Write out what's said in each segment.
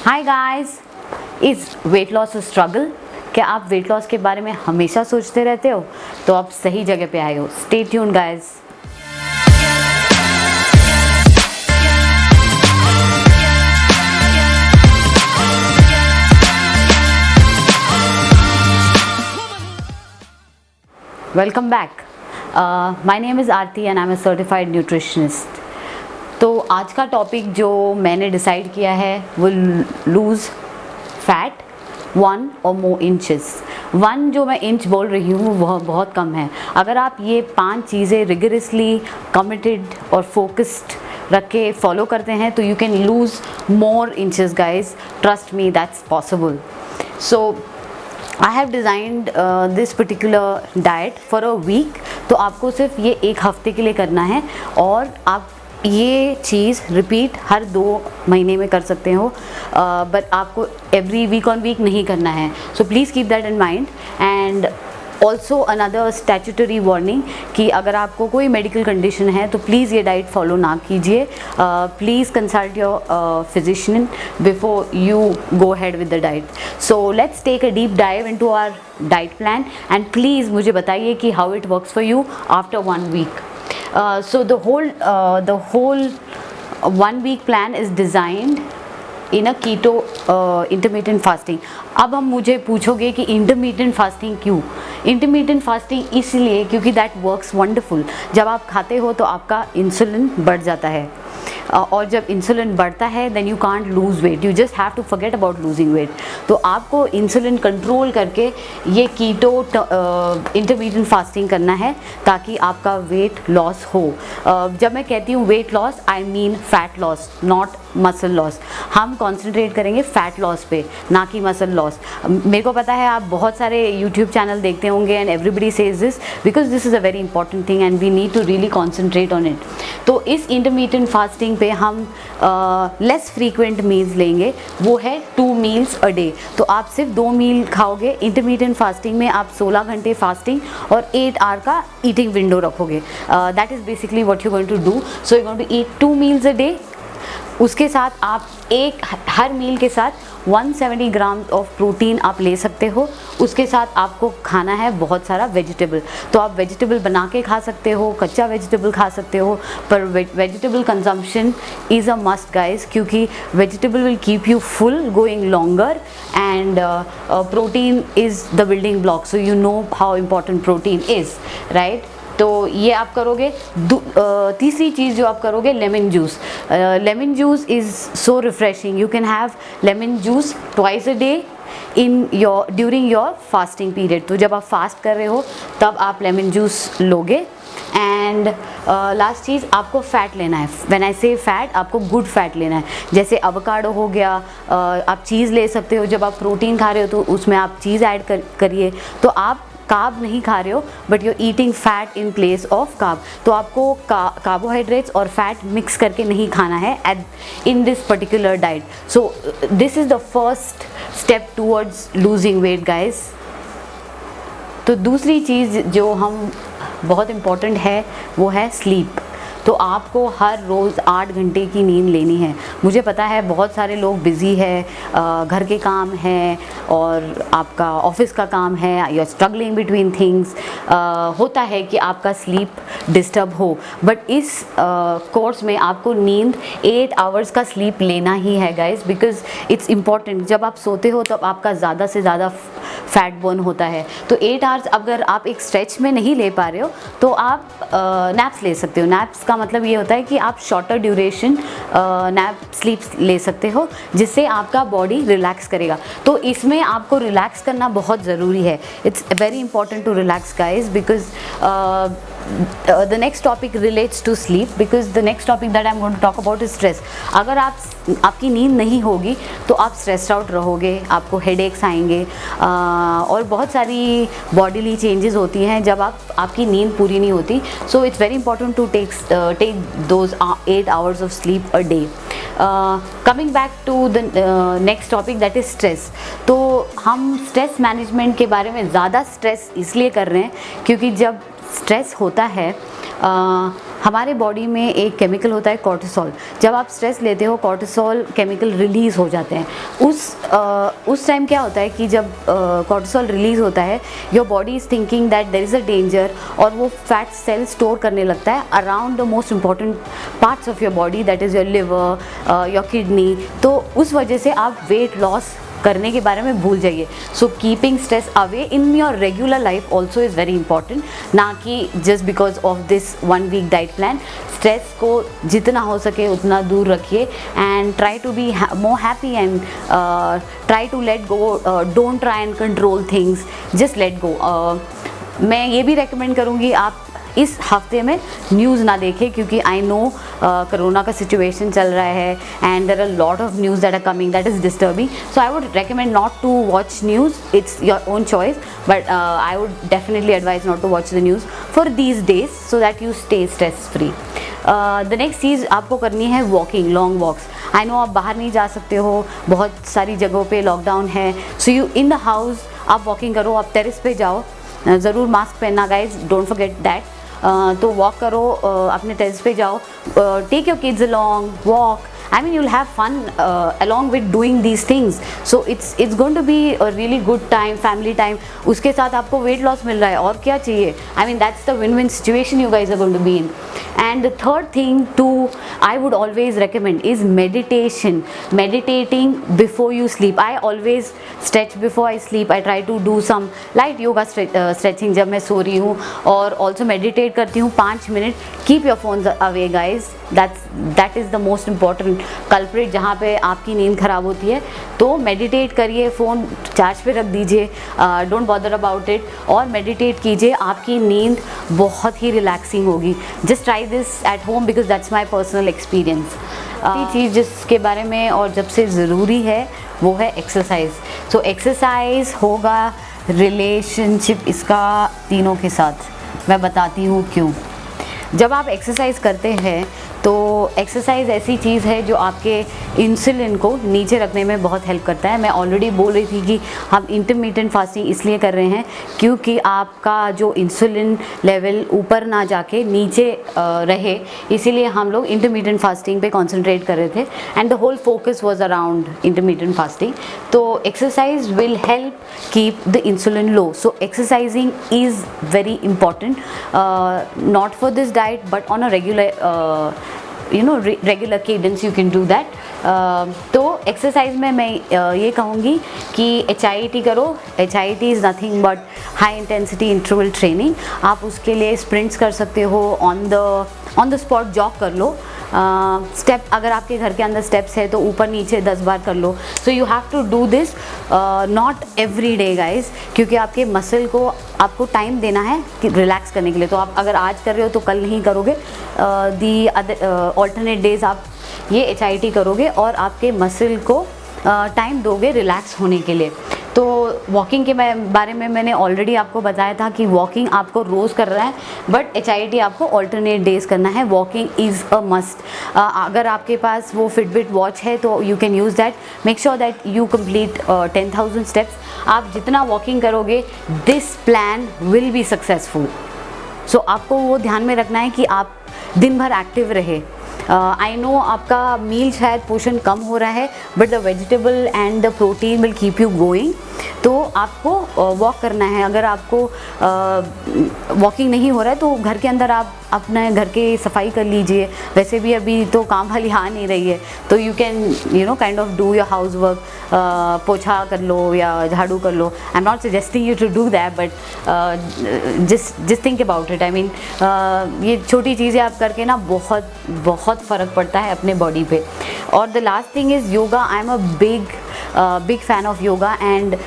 Hi guys, is weight loss struggle? क्या आप weight loss के बारे में हमेशा सोचते रहते हो? तो आप सही जगह पे आए हो। Stay tuned guys. Welcome back. My name is Aarti and I am a certified nutritionist. तो आज का टॉपिक जो मैंने डिसाइड किया है वो लूज़ फैट 1 और मोर इंचेस। 1 जो मैं इंच बोल रही हूँ वह बहुत कम है। अगर आप ये 5 चीज़ें रिगरसली कमिटेड और फोकस्ड रख के फॉलो करते हैं तो you can lose more inches guys. Trust me, that's possible. So I have designed this particular diet for a week. तो आपको सिर्फ ये 1 हफ्ते के लिए करना है और आप ये चीज़ रिपीट हर 2 महीने में कर सकते हो, बट आपको एवरी वीक ऑन वीक नहीं करना है। So please keep that in mind. And also another statutory warning कि अगर आपको कोई मेडिकल कंडीशन है तो प्लीज़ ये डाइट फॉलो ना कीजिए। Please consult your physician before you go head with the diet. So let's take a deep dive into our diet plan and please मुझे बताइए कि how it works for you after 1 week. So the whole 1 week plan is designed in a keto intermittent fasting. अब हम मुझे पूछोगे कि intermittent fasting क्यों? intermittent fasting इसलिए क्योंकि that works wonderful. जब आप खाते हो तो आपका इंसुलिन बढ़ जाता है और जब इंसुलिन बढ़ता है then you can't lose weight, you just have to forget about losing weight. तो आपको इंसुलिन कंट्रोल करके ये कीटो इंटरमीडिएट फास्टिंग करना है ताकि आपका वेट लॉस हो। जब मैं कहती हूँ weight loss, I mean fat loss, not muscle loss. हम कॉन्सेंट्रेट करेंगे फैट लॉस पे, ना कि मसल लॉस। मेरे को पता है आप बहुत सारे यूट्यूब चैनल देखते होंगे and everybody says this because this is a very important thing and we need to really concentrate on it. तो इस इंटरमीडिएट फास्टिंग पे हम लेस फ्रीक्वेंट मील्स लेंगे, वो है 2 meals अ डे। तो आप सिर्फ 2 मील खाओगे। इंटरमीडिएट फास्टिंग में आप 16 घंटे फास्टिंग और 8 आवर का ईटिंग विंडो रखोगे। That is basically what you going to do. So you going to eat 2 meals a day. उसके साथ आप हर मील के साथ 170 ग्राम ऑफ प्रोटीन आप ले सकते हो। उसके साथ आपको खाना है बहुत सारा वेजिटेबल। तो आप वेजिटेबल बना के खा सकते हो, कच्चा वेजिटेबल खा सकते हो, पर vegetable consumption is a must guys, क्योंकि vegetable will keep you full going longer and protein is the building block. So you know how important protein is, right. तो ये आप करोगे। तीसरी चीज़ जो आप करोगे, lemon juice. Lemon juice is so refreshing. You can have lemon juice twice a day during your fasting period. तो जब आप फास्ट कर रहे हो तब आप लेमन जूस लोगे। एंड लास्ट चीज़, आपको फ़ैट लेना है। व्हेन आई से फैट, आपको गुड फैट लेना है। जैसे अवोकाडो हो गया, आप चीज़ ले सकते हो। जब आप प्रोटीन खा रहे हो तो उसमें आप चीज़ ऐड करिए। तो आप कार्ब नहीं खा रहे हो but you eating fat in place of carb. तो आपको कार्बोहाइड्रेट्स और फैट मिक्स करके नहीं खाना है in this particular diet. So this is the first step towards losing weight guys. तो दूसरी चीज़ जो हम बहुत इम्पॉर्टेंट है वो है स्लीप। तो आपको हर रोज़ 8 घंटे की नींद लेनी है। मुझे पता है बहुत सारे लोग बिज़ी है, घर के काम हैं और आपका ऑफिस का काम है, you are struggling between things. होता है कि आपका स्लीप डिस्टर्ब हो, बट इस कोर्स में आपको नींद 8 आवर्स का स्लीप लेना ही है गाइज, बिकॉज इट्स इम्पॉर्टेंट। जब आप सोते हो तब आपका ज़्यादा से ज़्यादा फैट बर्न होता है। तो 8 आवर्स अगर आप एक स्ट्रेच में नहीं ले पा रहे हो तो आप नैप्स ले सकते हो। नैप्स का मतलब ये होता है कि आप शॉर्टर ड्यूरेशन नैप स्लीप ले सकते हो, जिससे आपका बॉडी रिलैक्स करेगा। तो इसमें आपको रिलैक्स करना बहुत ज़रूरी है। It's very important to relax guys, because the next topic relates to sleep, because the next topic that I'm going to talk about is stress. अगर आपकी नींद नहीं होगी तो आप स्ट्रेस्ड आउट रहोगे, आपको हेडेक्स आएंगे और बहुत सारी बॉडीली चेंजेस होती हैं जब आपकी नींद पूरी नहीं होती। So it's very important to take those 8 hours of sleep a day. Coming back to the next topic, that is stress. तो हम स्ट्रेस मैनेजमेंट के बारे में ज़्यादा स्ट्रेस इसलिए कर रहे हैं क्योंकि जब स्ट्रेस होता है हमारे बॉडी में एक केमिकल होता है कॉर्टिसोल। जब आप स्ट्रेस लेते हो कॉर्टिसोल केमिकल रिलीज़ हो जाते हैं। उस टाइम क्या होता है कि जब कॉर्टिसोल रिलीज़ होता है your body is thinking that there is a danger, और वो फैट सेल स्टोर करने लगता है around the most important parts of your body, that is your liver, your kidney. तो उस वजह से आप वेट लॉस करने के बारे में भूल जाइए। So keeping stress away in your regular life also is very important, ना कि just because of this 1 week diet plan. Stress को जितना हो सके उतना दूर रखिए and try to be more happy and try to let go, don't try and control things, just let go. मैं ये भी रेकमेंड करूँगी आप इस हफ्ते में न्यूज़ ना देखें, क्योंकि आई नो कोरोना का सिचुएशन चल रहा है and there are lot of news that are coming that is disturbing. So I would recommend not to watch news, it's your own choice, but I would definitely advise not to watch the news for these days so that you stay stress free. The next चीज़ आपको करनी है walking, long walks. I know आप बाहर नहीं जा सकते हो, बहुत सारी जगहों पे लॉकडाउन है, so you in the house आप वॉकिंग करो, आप टेरेस पे जाओ, ज़रूर मास्क पहनना गाइज, डोंट फॉरगेट दैट। तो वॉक करो, अपने टेरेस पे जाओ, take your kids along, walk. I mean, you'll have fun along with doing these things. So it's going to be a really good time, family time. उसके साथ आपको weight loss मिल रहा है, और क्या चाहिए? I mean, that's the win-win situation you guys are going to be in. And the third thing I would always recommend is meditation. Meditating before you sleep. I always stretch before I sleep. I try to do some light yoga stretching जब मैं सो रही हूँ, और also meditate करती हूँ 5 minute. Keep your phones away, guys. That is the most important culprit जहाँ पे आपकी नींद ख़राब होती है. तो मेडिटेट करिए, फ़ोन चार्ज पे रख दीजिए, डोंट बॉदर अबाउट इट, और मेडिटेट कीजिए, आपकी नींद बहुत ही रिलैक्सिंग होगी. Just try this at home because that's my personal experience. चीज़ जिसके बारे में और जब से ज़रूरी है वो है एक्सरसाइज. सो एक्सरसाइज होगा रिलेशनशिप इसका तीनों के साथ. मैं बताती हूँ क्यों. जब आप एक्सरसाइज करते हैं तो एक्सरसाइज ऐसी चीज़ है जो आपके इंसुलिन को नीचे रखने में बहुत हेल्प करता है. मैं ऑलरेडी बोल रही थी कि हम इंटरमिटेंट फास्टिंग इसलिए कर रहे हैं क्योंकि आपका जो इंसुलिन लेवल ऊपर ना जाके नीचे रहे, इसीलिए हम लोग इंटरमिटेंट फास्टिंग पे कंसंट्रेट कर रहे थे and the whole focus was around intermittent fasting. तो exercise will help keep the insulin low. So exercising is very important, not for this diet but on a regular regular cadence you can do that. तो exercise में मैं ये कहूँगी कि HIIT करो. HIIT is nothing but high intensity interval training. आप उसके लिए स्प्रिंट्स कर सकते हो, ऑन द स्पॉट जॉग कर लो. स्टेप अगर आपके घर के अंदर स्टेप्स है तो ऊपर नीचे 10 बार कर लो. So you have to do this not every day guys, क्योंकि आपके मसल को आपको टाइम देना है कि रिलैक्स करने के लिए. तो आप अगर आज कर रहे हो तो कल नहीं करोगे, दी अदर ऑल्टरनेट डेज आप ये HIIT करोगे और आपके मसल को टाइम दोगे रिलैक्स होने के लिए. तो वॉकिंग के बारे में मैंने ऑलरेडी आपको बताया था कि वॉकिंग आपको रोज़ कर रहा है, बट HIIT आपको ऑल्टरनेट डेज करना है. Walking is a must. अगर आपके पास वो फिटबिट वॉच है तो you can use that. Make sure that you complete 10,000 steps. आप जितना वॉकिंग करोगे this plan will be successful. So आपको वो ध्यान में रखना है कि आप दिन भर एक्टिव रहे. आई नो आपका मील शायद पोर्शन कम हो रहा है, but the vegetable and the protein will keep you going. तो आपको वॉक करना है. अगर आपको वॉकिंग नहीं हो रहा है तो घर के अंदर आप अपने घर की सफाई कर लीजिए. वैसे भी अभी तो काम वाली आ नहीं रही है, तो you can kind of do your house work. पोछा कर लो या झाड़ू कर लो. I am not suggesting you to do that, but just think about it. I mean ये छोटी चीज़ें आप करके ना बहुत बहुत फ़र्क पड़ता है अपने बॉडी पे. और the last thing is yoga. I am a big fan of yoga and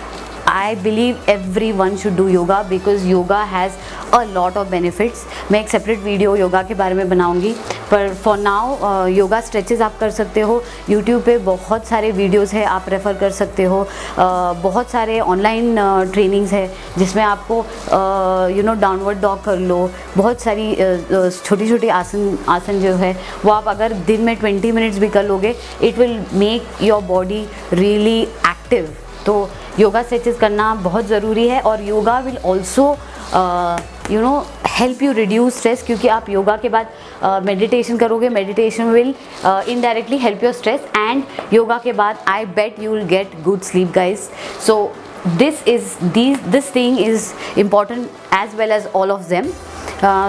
I believe everyone should do yoga because yoga has a lot of benefits. मैं एक सेपरेट वीडियो योगा के बारे में बनाऊंगी, पर फॉर नाउ योगा स्ट्रेचेस आप कर सकते हो. यूट्यूब पे बहुत सारे वीडियोस है, आप रेफ़र कर सकते हो. बहुत सारे ऑनलाइन ट्रेनिंग्स है जिसमें आपको डाउनवर्ड डॉग कर लो. बहुत सारी छोटी छोटी आसन जो है वो आप अगर दिन में 20 मिनट्स भी कर लोगे, it will make your body really active. तो योगा स्ट्रेचेस करना बहुत ज़रूरी है. और yoga will also help you reduce stress, क्योंकि आप योगा के बाद मेडिटेशन करोगे, meditation will indirectly help your stress, and yoga के बाद I bet you will get good sleep guys. So this thing is important as well as all of them.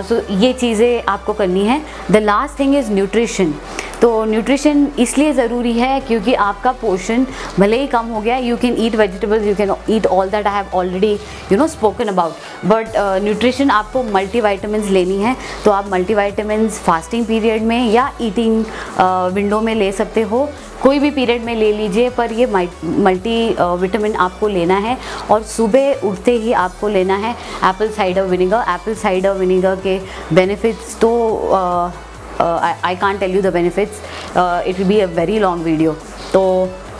So ये चीज़ें आपको करनी है. The last thing is nutrition. तो nutrition इसलिए ज़रूरी है क्योंकि आपका पोर्शन भले ही कम हो गया, you can eat vegetables, you can eat all that I have already spoken about, but nutrition आपको मल्टीवाइटामिन्स लेनी है. तो आप मल्टीवाइटामिन्स फास्टिंग पीरियड में या ईटिंग विंडो में ले सकते हो, कोई भी पीरियड में ले लीजिए, पर ये मल्टी विटामिन आपको लेना है. और सुबह उठते ही आपको लेना है Apple cider vinegar. Apple cider vinegar के बेनिफिट्स तो I can't tell you the benefits, it will be a very long video. तो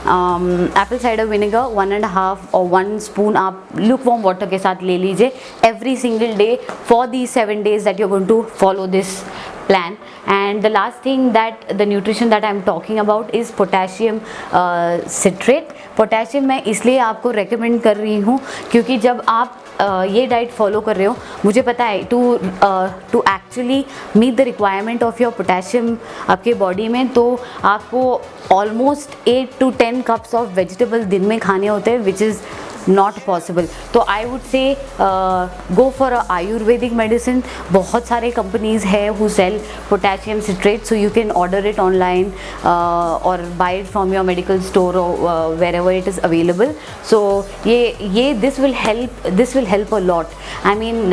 एप्पल साइडर विनेगर 1.5 और 1 स्पून आप lukewarm वाटर के साथ ले लीजिए every single day for these 7 days that you're going to follow this plan. And the last thing that the nutrition that I'm talking about is potassium citrate. Potassium मैं इसलिए आपको recommend कर रही हूँ क्योंकि जब आप ये डाइट फॉलो कर रहे हो, मुझे पता है to actually meet the requirement of your potassium आपके बॉडी में, तो आपको almost 8 to 10 cups of vegetable दिन में खाने होते हैं, विच इज़ नॉट पॉसिबल. तो I would say go for a ayurvedic medicine. बहुत सारे कंपनीज है who sell potassium citrate, so you can order it online or buy it from your medical store or wherever it is available. So ये this will help a lot. I mean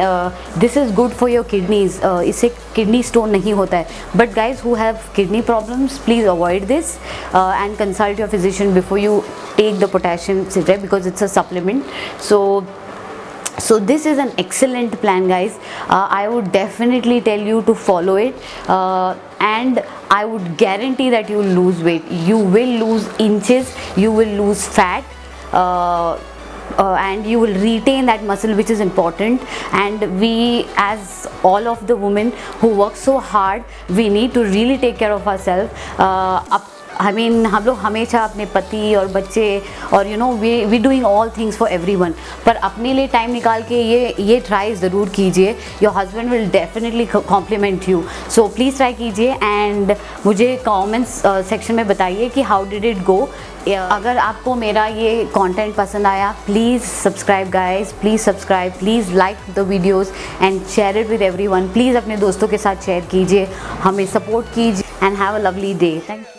this is good for your kidneys. इससे kidney stone नहीं होता है. But guys who have kidney problems, please avoid this and consult your physician before you take the potassium citrate because it's a supplement. So this is an excellent plan guys. I would definitely tell you to follow it, and I would guarantee that you will lose weight. You will lose inches, you will lose fat, and you will retain that muscle, which is important. And we, as all of the women who work so hard, we need to really take care of ourselves. हम लोग हमेशा अपने पति और बच्चे और we doing all things for everyone, पर अपने लिए टाइम निकाल के ये ट्राई ज़रूर कीजिए. Your husband will definitely compliment you. So please try कीजिए एंड मुझे कमेंट्स सेक्शन में बताइए कि हाउ डिड इट गो. अगर आपको मेरा ये कंटेंट पसंद आया, please subscribe guys, please subscribe, please like the videos and share it with everyone. Please अपने दोस्तों के साथ शेयर कीजिए, हमें सपोर्ट कीजिए and have a lovely day. Thank you.